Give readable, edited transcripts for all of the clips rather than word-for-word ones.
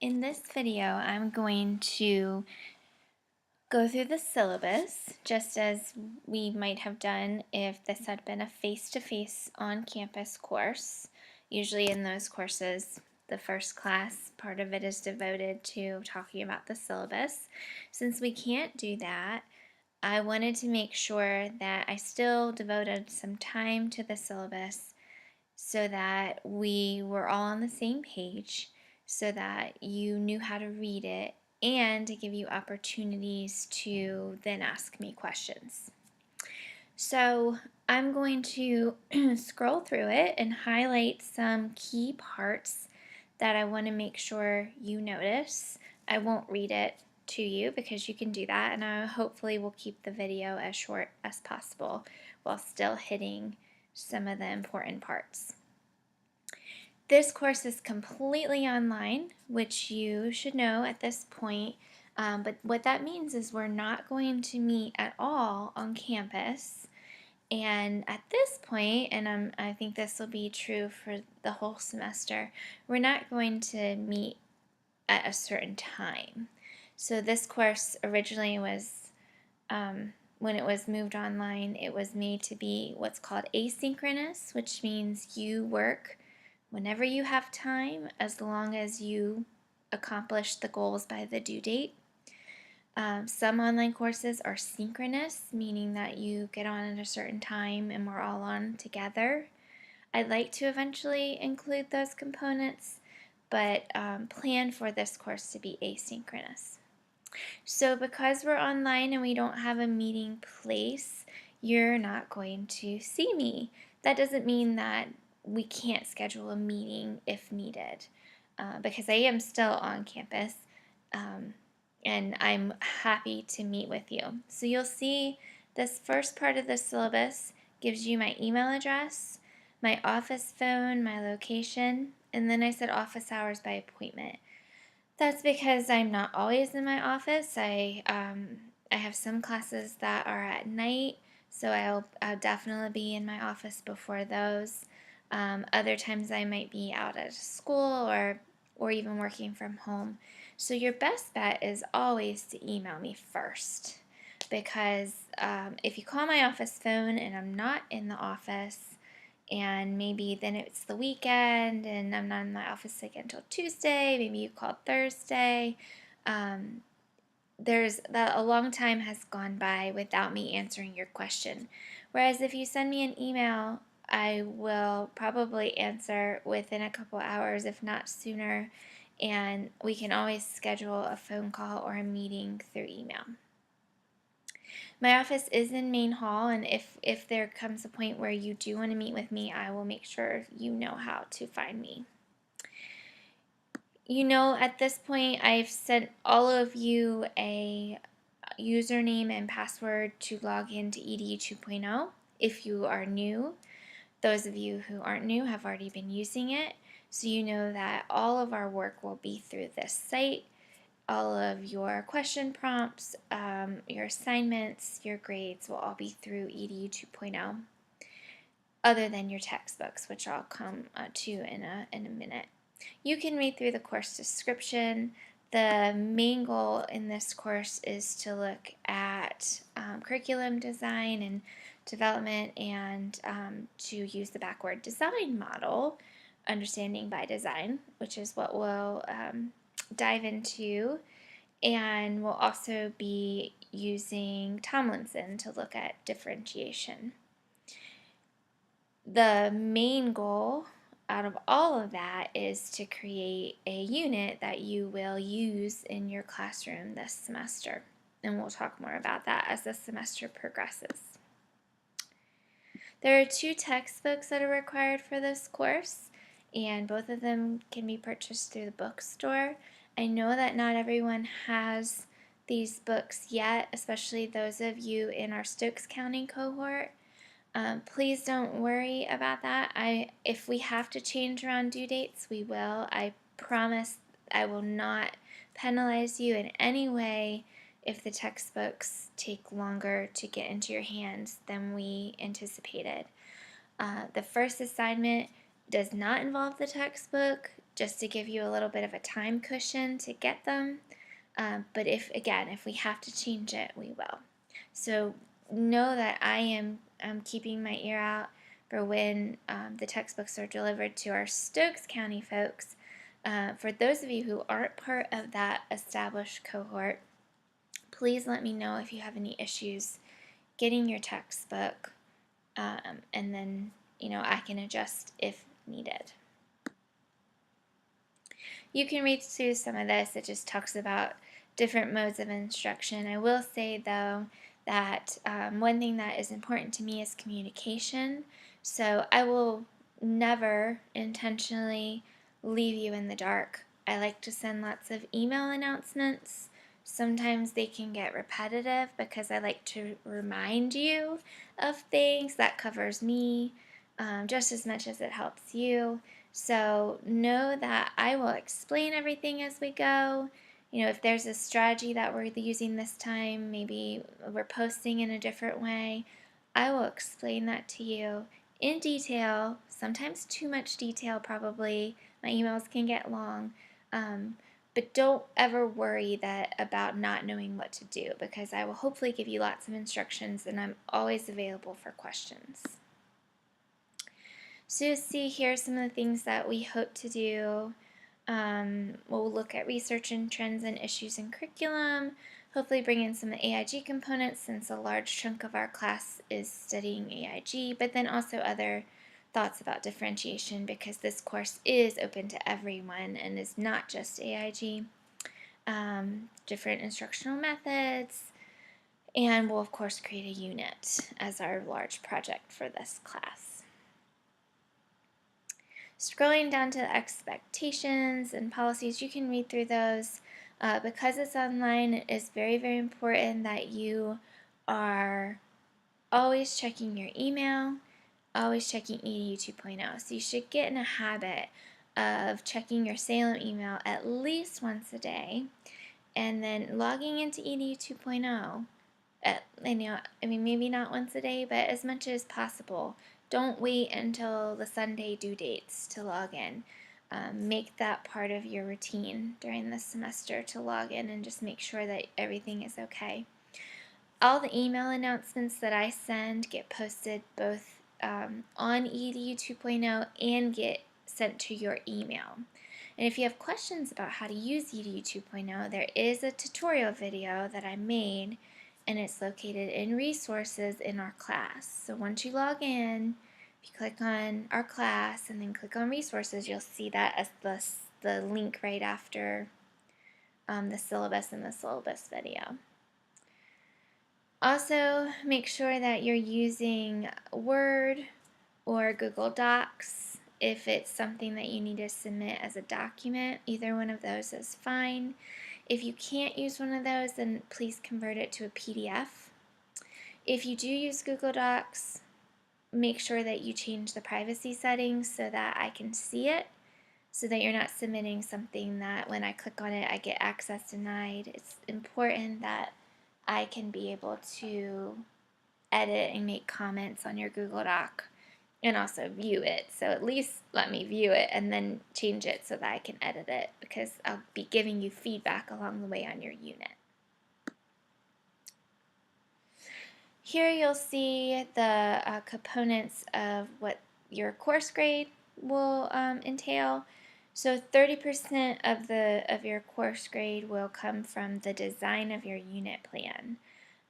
In this video, I'm going to go through the syllabus, just as we might have done if this had been a face-to-face on-campus course. Usually in those courses, the first class, part of it is devoted to talking about the syllabus. Since we can't do that, I wanted to make sure that I still devoted some time to the syllabus so that we were all on the same page, so that you knew how to read it, and to give you opportunities to then ask me questions. So I'm going to scroll through it and highlight some key parts that I want to make sure you notice. I won't read it to you because you can do that, and I hopefully will keep the video as short as possible while still hitting some of the important parts. This course is completely online, which you should know at this point, but what that means is we're not going to meet at all on campus. And at this point, and I think this will be true for the whole semester, we're not going to meet at a certain time. So this course originally was, when it was moved online, it was made to be what's called asynchronous, which means you work whenever you have time, as long as you accomplish the goals by the due date. Some online courses are synchronous, meaning that you get on at a certain time and we're all on together. I'd like to eventually include those components, but plan for this course to be asynchronous. So because we're online and we don't have a meeting place, you're not going to see me. That doesn't mean that we can't schedule a meeting if needed, because I am still on campus, and I'm happy to meet with you. So you'll see this first part of the syllabus gives you my email address, my office phone, my location, and then I said office hours by appointment. That's because I'm not always in my office. I have some classes that are at night, so I'll definitely be in my office before those. Other times I might be out at school or even working from home. So your best bet is always to email me first, because if you call my office phone and I'm not in the office, and maybe then it's the weekend and I'm not in my office again until Tuesday, maybe you called Thursday, a long time has gone by without me answering your question. Whereas if you send me an email, I will probably answer within a couple hours, if not sooner, and we can always schedule a phone call or a meeting through email. My office is in Main Hall, and if there comes a point where you do want to meet with me, I will make sure you know how to find me. You know, at this point, I've sent all of you a username and password to log into EDU 2.0 if you are new. Those of you who aren't new have already been using it, so you know that all of our work will be through this site. All of your question prompts, your assignments, your grades will all be through EDU 2.0, other than your textbooks, which I'll come to in a minute. You can read through the course description. The main goal in this course is to look at curriculum design and development, and to use the backward design model, understanding by design, which is what we'll dive into, and we'll also be using Tomlinson to look at differentiation. The main goal out of all of that is to create a unit that you will use in your classroom this semester, and we'll talk more about that as the semester progresses. There are 2 textbooks that are required for this course, and both of them can be purchased through the bookstore. I know that not everyone has these books yet, especially those of you in our Stokes County cohort. Please don't worry about that. If we have to change around due dates, we will. I promise I will not penalize you in any way if the textbooks take longer to get into your hands than we anticipated. The first assignment does not involve the textbook. just to give you a little bit of a time cushion to get them. But if we have to change it, we will. So know that I am keeping my ear out for when the textbooks are delivered to our Stokes County folks. For those of you who aren't part of that established cohort, please let me know if you have any issues getting your textbook, and then I can adjust if needed. You can read through some of this. It just talks about different modes of instruction. I will say, though, that one thing that is important to me is communication. So I will never intentionally leave you in the dark. I like to send lots of email announcements. Sometimes they can get repetitive because I like to remind you of things. That covers me just as much as it helps you. So know that I will explain everything as we go. If there's a strategy that we're using this time, maybe we're posting in a different way, I will explain that to you in detail, sometimes too much detail probably. My emails can get long, but don't ever worry about not knowing what to do, because I will hopefully give you lots of instructions, and I'm always available for questions. So you see here some of the things that we hope to do. We'll look at research and trends and issues in curriculum, hopefully bring in some of the AIG components since a large chunk of our class is studying AIG, but then also other thoughts about differentiation, because this course is open to everyone and is not just AIG. Different instructional methods, and we'll of course create a unit as our large project for this class. Scrolling down to the expectations and policies, you can read through those. Because it's online, it is very, very important that you are always checking your email, always checking EDU 2.0. So you should get in a habit of checking your Salem email at least once a day, and then logging into EDU 2.0. Maybe not once a day, but as much as possible. Don't wait until the Sunday due dates to log in. Make that part of your routine during the semester to log in and just make sure that everything is okay. All the email announcements that I send get posted both on EDU 2.0 and get sent to your email. And if you have questions about how to use EDU 2.0, there is a tutorial video that I made, and it's located in resources in our class. So once you log in, if you click on our class and then click on resources, you'll see that as the link right after the syllabus and the syllabus video. Also, make sure that you're using Word or Google Docs. If it's something that you need to submit as a document, either one of those is fine. If you can't use one of those, then please convert it to a PDF. If you do use Google Docs, make sure that you change the privacy settings so that I can see it, so that you're not submitting something that when I click on it, I get access denied. It's important that I can be able to edit and make comments on your Google Doc and also view it. So at least let me view it and then change it so that I can edit it, because I'll be giving you feedback along the way on your unit. Here you'll see the components of what your course grade will entail. So 30% of your course grade will come from the design of your unit plan.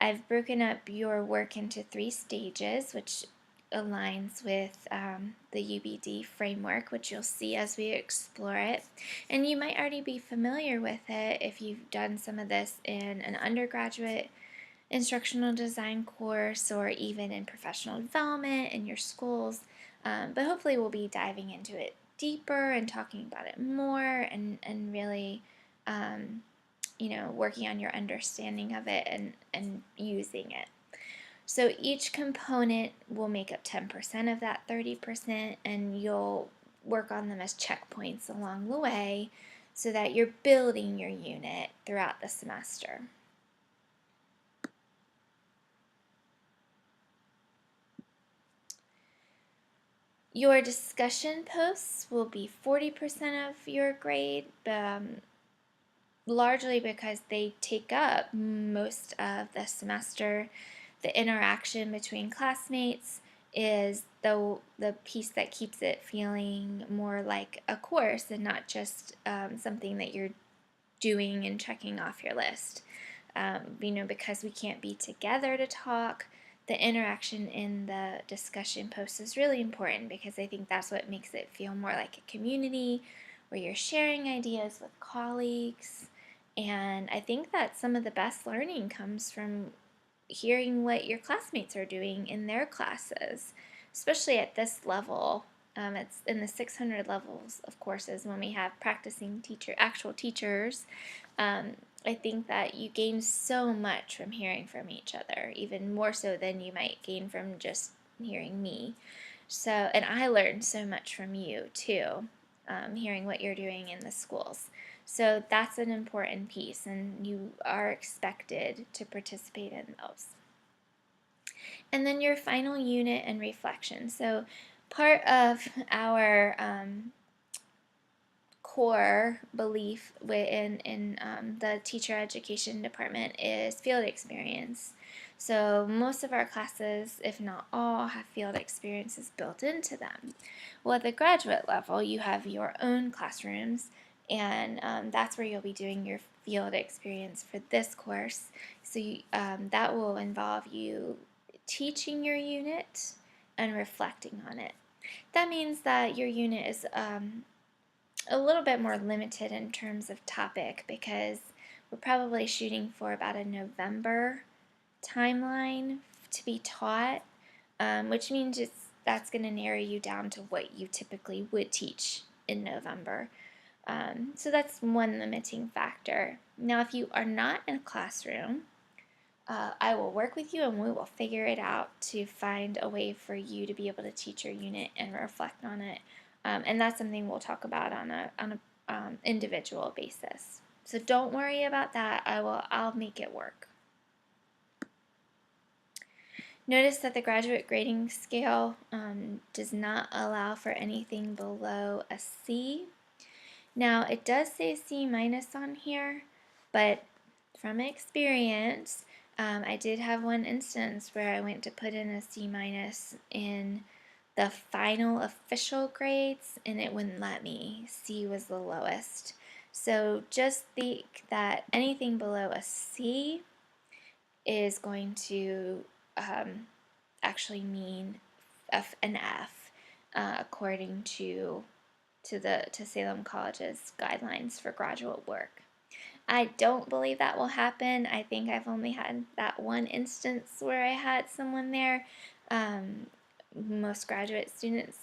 I've broken up your work into 3 stages, which aligns with the UBD framework, which you'll see as we explore it. And you might already be familiar with it if you've done some of this in an undergraduate instructional design course or even in professional development in your schools. But hopefully we'll be diving into it deeper and talking about it more and really working on your understanding of it and using it. So each component will make up 10% of that 30%, and you'll work on them as checkpoints along the way so that you're building your unit throughout the semester. Your discussion posts will be 40% of your grade, largely because they take up most of the semester. The interaction between classmates is the piece that keeps it feeling more like a course and not just something that you're doing and checking off your list. Because we can't be together to talk, the interaction in the discussion post is really important because I think that's what makes it feel more like a community where you're sharing ideas with colleagues. And I think that some of the best learning comes from hearing what your classmates are doing in their classes, especially at this level. It's in the 600 levels of courses when we have practicing actual teachers. I think that you gain so much from hearing from each other, even more so than you might gain from just hearing me. So, and I learned so much from you too, hearing what you're doing in the schools. So that's an important piece, and you are expected to participate in those. And then your final unit and reflection. So part of our core belief in the teacher education department is field experience. So most of our classes, if not all, have field experiences built into them. Well, at the graduate level, you have your own classrooms, and that's where you'll be doing your field experience for this course. So that will involve you teaching your unit and reflecting on it. That means that your unit is a little bit more limited in terms of topic because we're probably shooting for about a November timeline to be taught, which means that's going to narrow you down to what you typically would teach in November. So that's one limiting factor. Now, if you are not in a classroom, I will work with you and we will figure it out to find a way for you to be able to teach your unit and reflect on it. And that's something we'll talk about on a individual basis. So don't worry about that. I'll make it work. Notice that the graduate grading scale does not allow for anything below a C. Now it does say C minus on here, but from experience, I did have one instance where I went to put in a C minus in the final official grades and it wouldn't let me. C was the lowest. So just think that anything below a C is going to actually mean an F, according to Salem College's guidelines for graduate work. I don't believe that will happen. I think I've only had that one instance where I had someone there. Most graduate students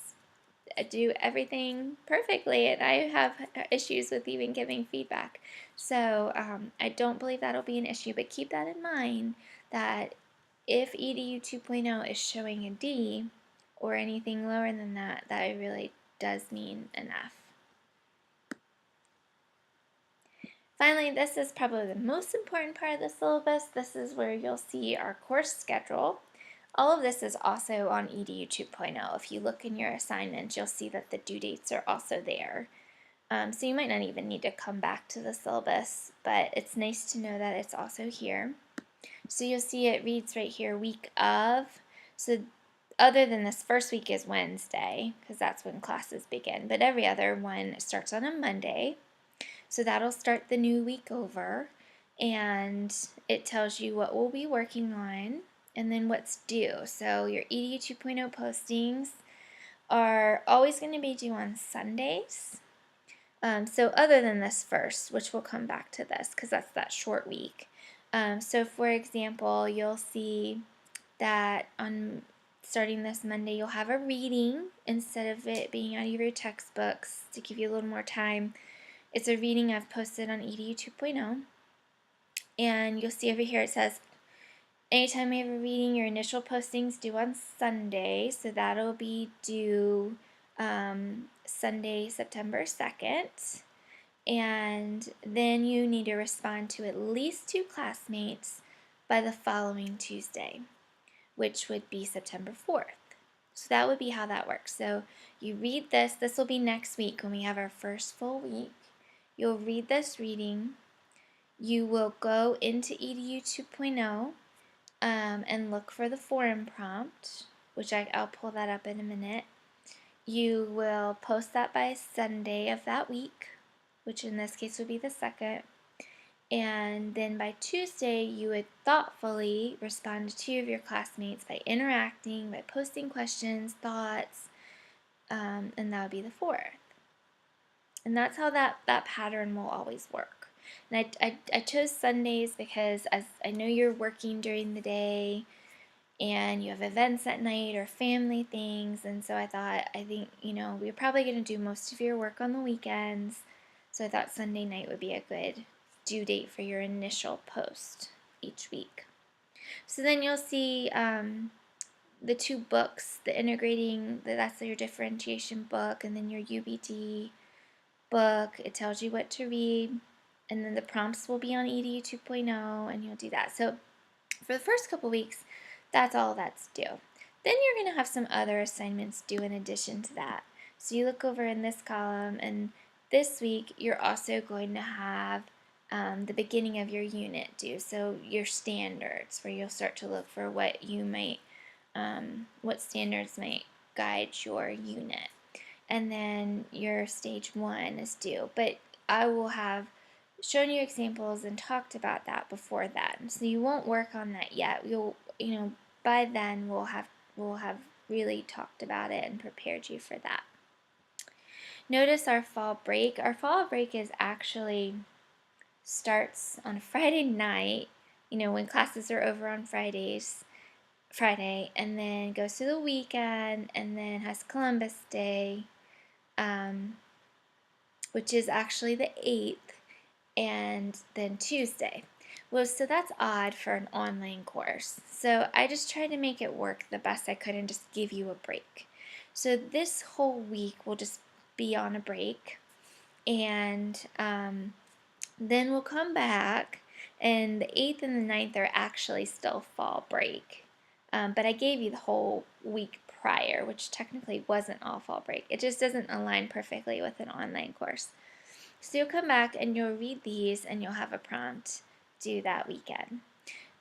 do everything perfectly, and I have issues with even giving feedback. So I don't believe that'll be an issue, but keep that in mind that if EDU 2.0 is showing a D or anything lower than that, that really does mean an F. Finally, this is probably the most important part of the syllabus. This is where you'll see our course schedule. All of this is also on EDU 2.0. If you look in your assignments, you'll see that the due dates are also there. So you might not even need to come back to the syllabus, but it's nice to know that it's also here. So you'll see it reads right here, week of. So other than this first week is Wednesday, because that's when classes begin, but every other one starts on a Monday. So that'll start the new week over, and it tells you what we'll be working on and then what's due. So your EDU 2.0 postings are always going to be due on Sundays. So other than this first, which we'll come back to this because that's that short week. So for example, you'll see that on starting this Monday, you'll have a reading instead of it being out of your textbooks to give you a little more time. It's a reading I've posted on EDU 2.0, and you'll see over here it says, anytime we have a reading, your initial posting's due on Sunday, so that'll be due Sunday, September 2nd, and then you need to respond to at least 2 classmates by the following Tuesday, which would be September 4th. So that would be how that works. So you read this. This will be next week when we have our first full week. You'll read this reading. You will go into EDU 2.0 and look for the forum prompt, which I'll pull that up in a minute. You will post that by Sunday of that week, which in this case would be the 2nd. And then by Tuesday, you would thoughtfully respond to 2 of your classmates by interacting, by posting questions, thoughts, and that would be the 4th. And that's how that pattern will always work. And I chose Sundays because as I know you're working during the day and you have events at night or family things, and so I think, we're probably going to do most of your work on the weekends, so I thought Sunday night would be a good due date for your initial post each week. So then you'll see the 2 books, the integrating, that's your differentiation book, and then your UBD book. It tells you what to read, and then the prompts will be on EDU 2.0, and you'll do that. So for the first couple weeks, that's all that's due. Then you're going to have some other assignments due in addition to that. So you look over in this column, and this week you're also going to have the beginning of your unit due. So your standards, where you'll start to look for what standards might guide your unit. And then your stage 1 is due. But I will have shown you examples and talked about that before that. So you won't work on that yet. By then we'll have really talked about it and prepared you for that. Notice our fall break. Our fall break is actually starts on Friday night, when classes are over on Friday, and then goes through the weekend, and then has Columbus Day, which is actually the 8th, and then Tuesday. Well, so that's odd for an online course. So I just tried to make it work the best I could and just give you a break. So this whole week will just be on a break, and then we'll come back, and the 8th and the 9th are actually still fall break. But I gave you the whole week prior, which technically wasn't all fall break. It just doesn't align perfectly with an online course. So you'll come back and you'll read these and you'll have a prompt due that weekend.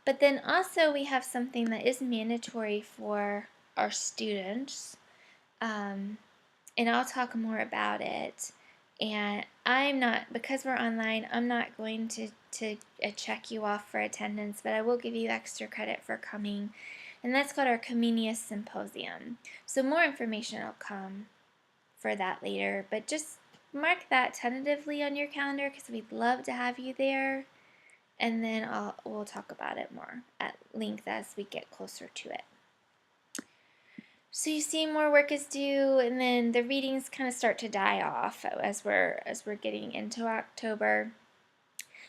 But then also we have something that is mandatory for our students, and I'll talk more about it. And because we're online, I'm not going to check you off for attendance, but I will give you extra credit for coming. And that's called our Comenius Symposium. So more information will come for that later, but just mark that tentatively on your calendar because we'd love to have you there. And then we'll talk about it more at length as we get closer to it. So you see more work is due, and then the readings kind of start to die off as we're getting into October.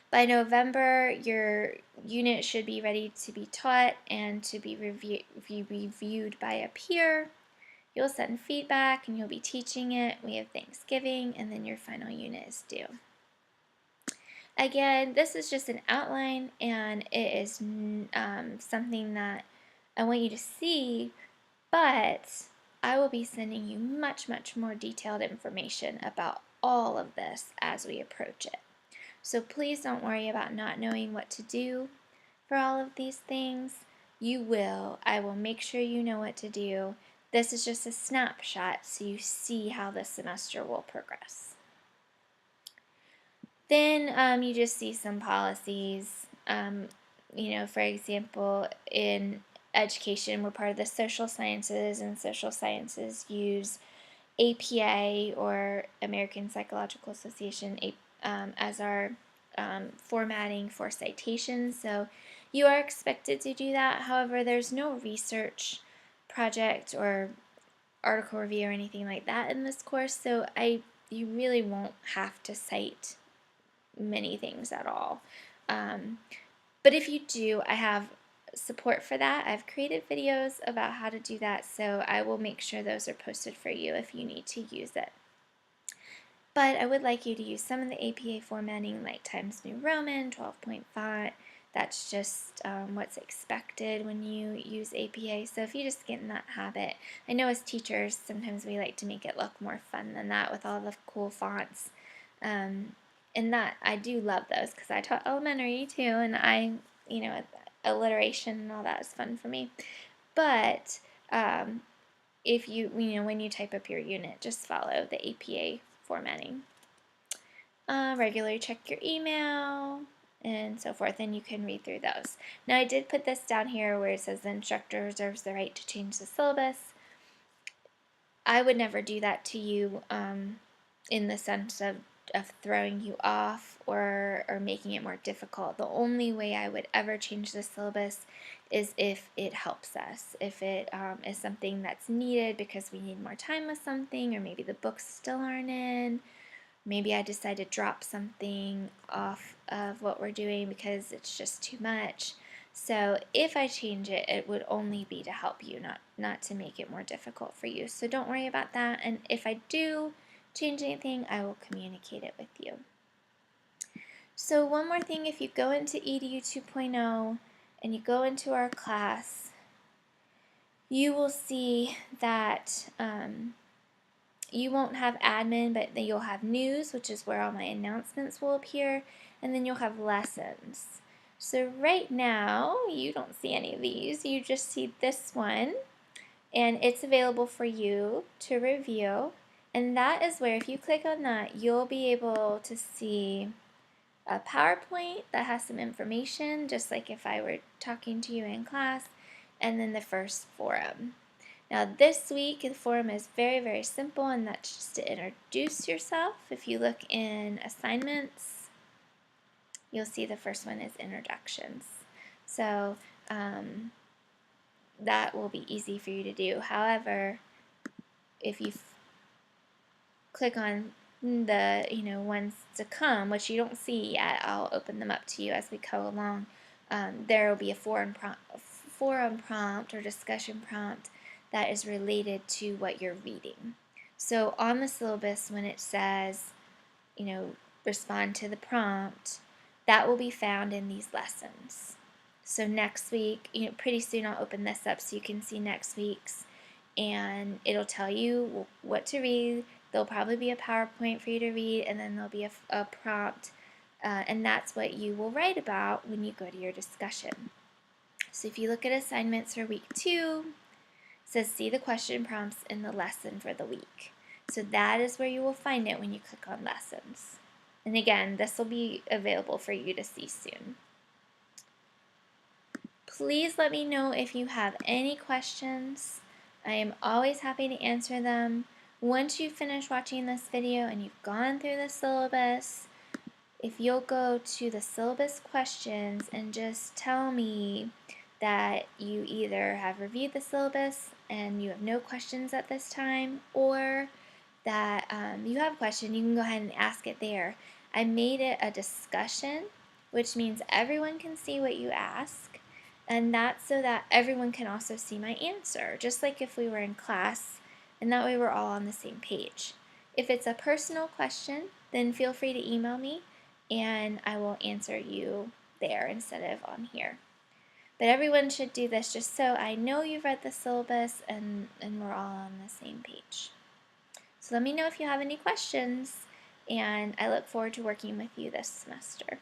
By November, your unit should be ready to be taught and to be reviewed by a peer. You'll send feedback and you'll be teaching it. We have Thanksgiving, and then your final unit is due. Again, this is just an outline, and it is something that I want you to see, but I will be sending you much, much more detailed information about all of this as we approach it. So please don't worry about not knowing what to do for all of these things. You will. I will make sure you know what to do. This is just a snapshot so you see how the semester will progress. Then you just see some policies. For example, in education, we're part of the social sciences, and social sciences use APA, or American Psychological Association, as our formatting for citations. So you are expected to do that. However, there's no research project or article review or anything like that in this course, so you really won't have to cite many things at all. But if you do, I have support for that. I've created videos about how to do that, so I will make sure those are posted for you if you need to use it. But I would like you to use some of the APA formatting, like Times New Roman, 12 point font, That's just what's expected when you use APA. So if you just get in that habit, I know as teachers, sometimes we like to make it look more fun than that with all the cool fonts. And that, I do love those because I taught elementary too, and alliteration and all that is fun for me. But if when you type up your unit, just follow the APA formatting. Regularly check your email and so forth, and you can read through those. Now, I did put this down here where it says the instructor reserves the right to change the syllabus. I would never do that to you in the sense of throwing you off or making it more difficult. The only way I would ever change the syllabus is if it helps us, if it is something that's needed because we need more time with something, or maybe the books still aren't in. Maybe I decide to drop something off of what we're doing because it's just too much. So if I change it, it would only be to help you, not to make it more difficult for you. So don't worry about that. And if I do change anything, I will communicate it with you. So one more thing, if you go into EDU 2.0 and you go into our class, you will see that you won't have admin, but then you'll have news, which is where all my announcements will appear, and then you'll have lessons. So right now, you don't see any of these. You just see this one, and it's available for you to review. And that is where, if you click on that, you'll be able to see a PowerPoint that has some information, just like if I were talking to you in class, and then the first forum. Now this week the forum is very, very simple, and that's just to introduce yourself. If you look in assignments, you'll see the first one is introductions. So that will be easy for you to do. However, if you click on the ones to come, which you don't see yet, I'll open them up to you as we go along. There will be a forum prompt or discussion prompt that is related to what you're reading. So on the syllabus, when it says, respond to the prompt, that will be found in these lessons. So next week, pretty soon I'll open this up so you can see next week's, and it'll tell you what to read. There'll probably be a PowerPoint for you to read, and then there'll be a prompt, and that's what you will write about when you go to your discussion. So if you look at assignments for week 2, it says see the question prompts in the lesson for the week. So that is where you will find it when you click on lessons. And again, this will be available for you to see soon. Please let me know if you have any questions. I am always happy to answer them. Once you finish watching this video and you've gone through the syllabus, if you'll go to the syllabus questions and just tell me that you either have reviewed the syllabus and you have no questions at this time, or that you have a question, you can go ahead and ask it there. I made it a discussion, which means everyone can see what you ask, and that's so that everyone can also see my answer, just like if we were in class, and that way we're all on the same page. If it's a personal question, then feel free to email me, and I will answer you there instead of on here. But everyone should do this just so I know you've read the syllabus and we're all on the same page. So let me know if you have any questions, and I look forward to working with you this semester.